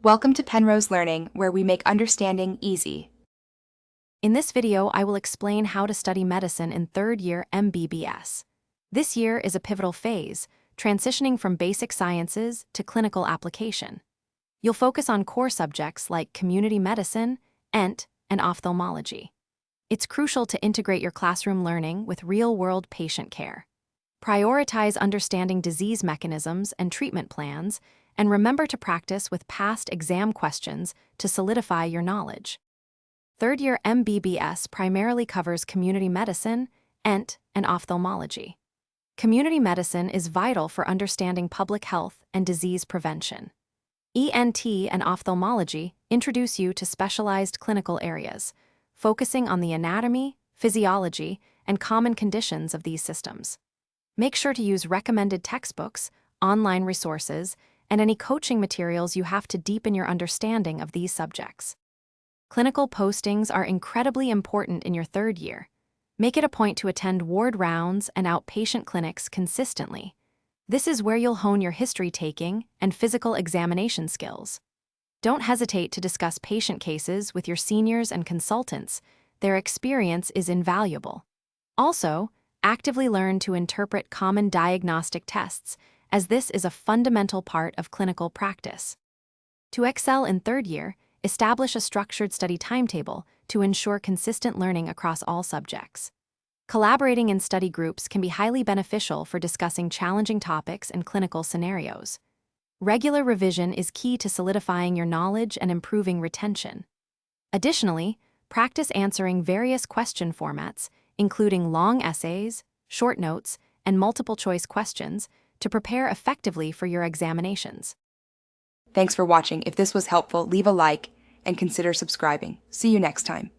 Welcome to Penrose Learning, where we make understanding easy. In this video, I will explain how to study medicine in third year MBBS. This year is a pivotal phase, transitioning from basic sciences to clinical application. You'll focus on core subjects like community medicine, ENT, and ophthalmology. It's crucial to integrate your classroom learning with real-world patient care. Prioritize understanding disease mechanisms and treatment plans, and remember to practice with past exam questions to solidify your knowledge. Third-year MBBS primarily covers community medicine, ENT, and ophthalmology. Community medicine is vital for understanding public health and disease prevention. ENT and ophthalmology introduce you to specialized clinical areas, focusing on the anatomy, physiology, and common conditions of these systems. Make sure to use recommended textbooks, online resources, and any coaching materials you have to deepen your understanding of these subjects. Clinical postings are incredibly important in your third year. Make it a point to attend ward rounds and outpatient clinics consistently. This is where you'll hone your history-taking and physical examination skills. Don't hesitate to discuss patient cases with your seniors and consultants. Their experience is invaluable. Also, actively learn to interpret common diagnostic tests, as this is a fundamental part of clinical practice. To excel in third year, establish a structured study timetable to ensure consistent learning across all subjects. Collaborating in study groups can be highly beneficial for discussing challenging topics and clinical scenarios. Regular revision is key to solidifying your knowledge and improving retention. Additionally, practice answering various question formats, including long essays, short notes, and multiple-choice questions, to prepare effectively for your examinations. Thanks for watching. If this was helpful, leave a like and consider subscribing. See you next time.